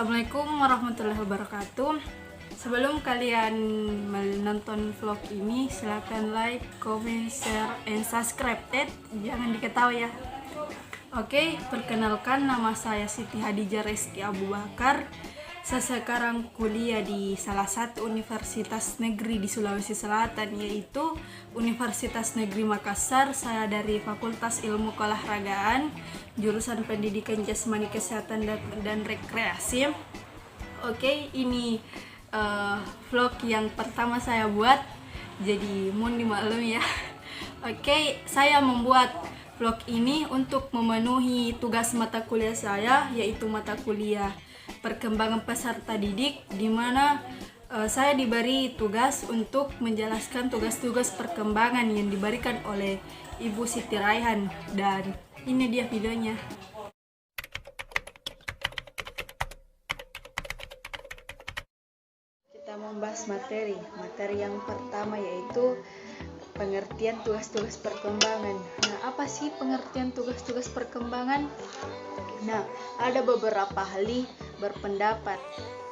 Assalamualaikum warahmatullahi wabarakatuh. Sebelum kalian menonton vlog ini, silakan like, comment, share, and subscribe. Jangan diketahui ya. Oke, perkenalkan, nama saya Siti Hadijah Reski Abu Bakar. Saya sekarang kuliah di salah satu universitas negeri di Sulawesi Selatan, yaitu Universitas Negeri Makassar. Saya dari Fakultas Ilmu Keolahragaan, jurusan Pendidikan Jasmani Kesehatan dan Rekreasi. Oke, ini vlog yang pertama saya buat, jadi mohon dimaklumi ya. Oke, saya membuat vlog ini untuk memenuhi tugas mata kuliah saya, yaitu mata kuliah perkembangan peserta didik, di mana saya diberi tugas untuk menjelaskan tugas-tugas perkembangan yang diberikan oleh Ibu Siti Raihan, dan ini dia videonya. Kita membahas materi yang pertama, yaitu pengertian tugas-tugas perkembangan. Nah, apa sih pengertian tugas-tugas perkembangan? Nah, ada beberapa ahli berpendapat.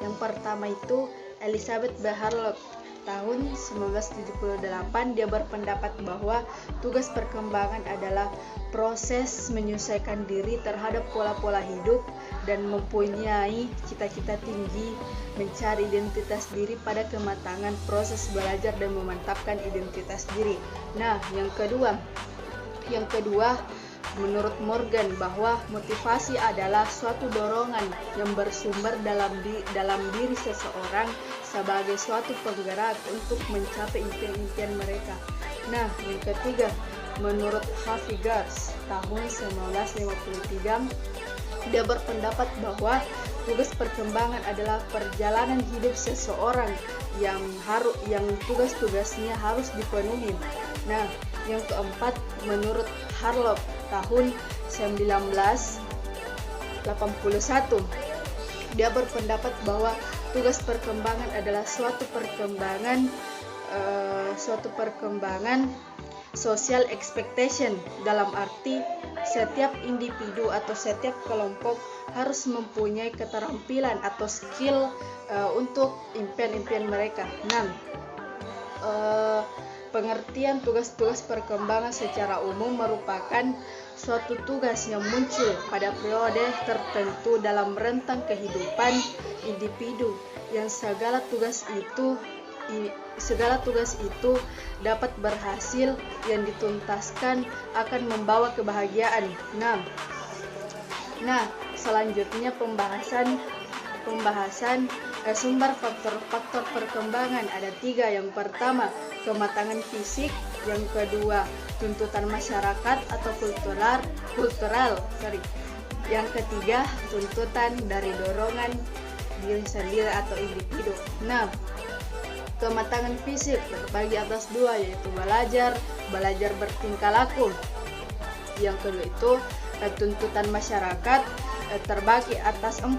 Yang pertama itu Elizabeth B. Harlock, tahun 1978. Dia berpendapat bahwa tugas perkembangan adalah proses menyesuaikan diri terhadap pola-pola hidup dan mempunyai cita-cita tinggi, mencari identitas diri pada kematangan proses belajar dan memantapkan identitas diri. Nah, yang kedua menurut Morgan, bahwa motivasi adalah suatu dorongan yang bersumber dalam diri seseorang sebagai suatu penggerak untuk mencapai impian-impian mereka. Nah, yang ketiga menurut Harvey Gars, tahun 1953, dia berpendapat bahwa tugas perkembangan adalah perjalanan hidup seseorang yang tugas-tugasnya harus dipenuhi. Nah, yang keempat menurut Harlock, tahun 1981, dia berpendapat bahwa tugas perkembangan adalah suatu perkembangan social expectation, dalam arti setiap individu atau setiap kelompok harus mempunyai keterampilan atau skill untuk impian-impian mereka. Pengertian tugas-tugas perkembangan secara umum merupakan suatu tugas yang muncul pada periode tertentu dalam rentang kehidupan individu, yang segala tugas itu dapat berhasil yang dituntaskan akan membawa kebahagiaan. Nah, selanjutnya pembahasan sumber faktor-faktor perkembangan ada 3. Yang pertama, kematangan fisik. Yang kedua, tuntutan masyarakat atau kultural. Yang ketiga, tuntutan dari dorongan diri sendiri atau individu. Nah, kematangan fisik terbagi atas 2, yaitu belajar bertingkah laku. Yang kedua itu tuntutan masyarakat terbagi atas 4,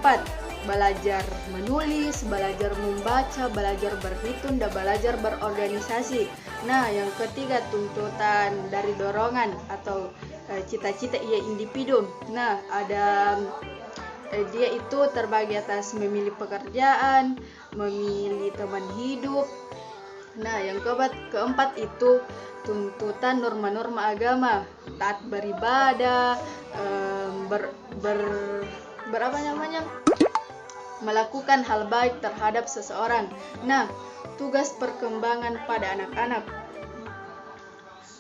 belajar menulis, belajar membaca, belajar berhitung, dan belajar berorganisasi. Nah, yang ketiga tuntutan dari dorongan atau cita-cita individu. Nah, dia itu terbagi atas memilih pekerjaan, memilih teman hidup. Nah, yang keempat itu tuntutan norma-norma agama, taat beribadah, melakukan hal baik terhadap seseorang. Nah, tugas perkembangan pada anak-anak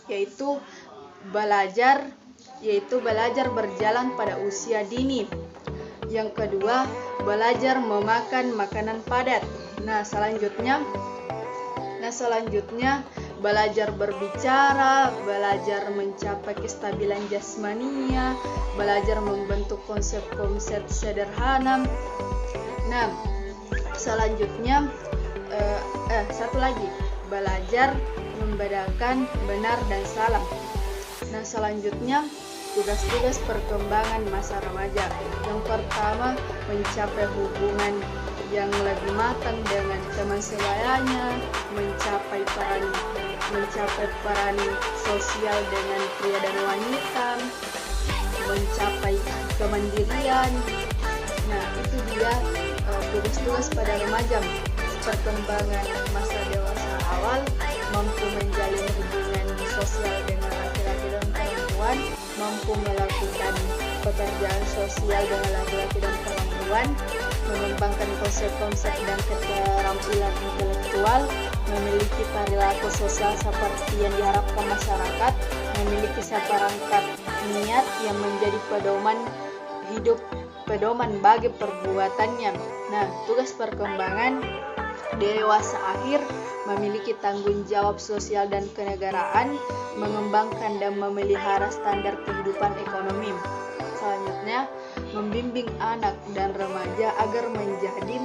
yaitu belajar berjalan pada usia dini. Yang kedua, belajar memakan makanan padat. Nah, selanjutnya belajar berbicara, belajar mencapai kestabilan jasmania, belajar membentuk konsep-konsep sederhana. Nah, selanjutnya satu lagi, belajar membedakan benar dan salah. Nah, selanjutnya tugas-tugas perkembangan masa remaja. Yang pertama, mencapai hubungan yang lebih matang dengan teman sebayanya, mencapai peran sosial dengan pria dan wanita, mencapai kemandirian. Nah, itu dia tugas-tugas pada remaja, perkembangan masa dewasa awal, mampu menjalin hubungan sosial dengan laki-laki dan perempuan, mampu melakukan pekerjaan sosial dengan laki-laki dan perempuan, mengembangkan konsep-konsep dan keterampilan intelektual, memiliki perilaku sosial seperti yang diharapkan masyarakat, memiliki seperangkat niat yang menjadi pedoman hidup, pedoman bagi perbuatannya. Nah, tugas perkembangan dewasa akhir memiliki tanggung jawab sosial dan kenegaraan, mengembangkan dan memelihara standar kehidupan ekonomi. Selanjutnya, membimbing anak dan remaja agar menjadi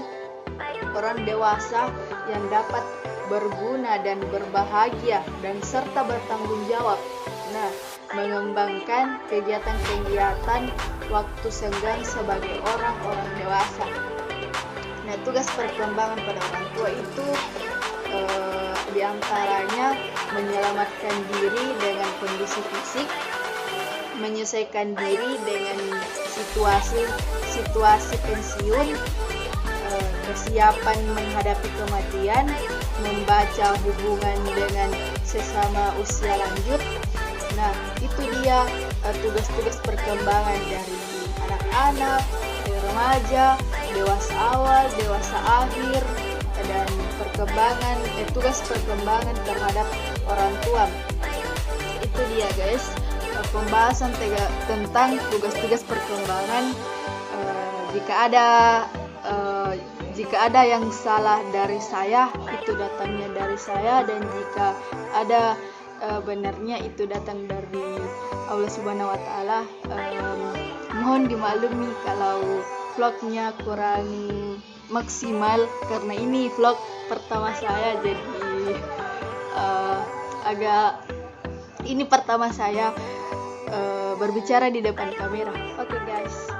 orang dewasa yang dapat berguna dan berbahagia dan serta bertanggung jawab. Nah, mengembangkan kegiatan-kegiatan waktu senggang sebagai orang-orang dewasa. Nah, tugas perkembangan pada orang tua itu diantaranya menyelamatkan diri dengan kondisi fisik, menyesuaikan diri dengan situasi pensiun, kesiapan menghadapi kematian, membaca hubungan dengan sesama usia lanjut. Nah, itu dia tugas-tugas perkembangan dari anak-anak, remaja, dewasa awal, dewasa akhir, dan tugas perkembangan terhadap orang tua. Itu dia guys, pembahasan tentang tugas-tugas perkembangan. Jika ada yang salah dari saya, itu datangnya dari saya, dan jika ada benarnya itu datang dari Allah Subhanahu wa Ta'ala. Mohon dimaklumi kalau vlognya kurang maksimal karena ini vlog pertama saya, jadi ini pertama saya berbicara di depan kamera. Oke guys.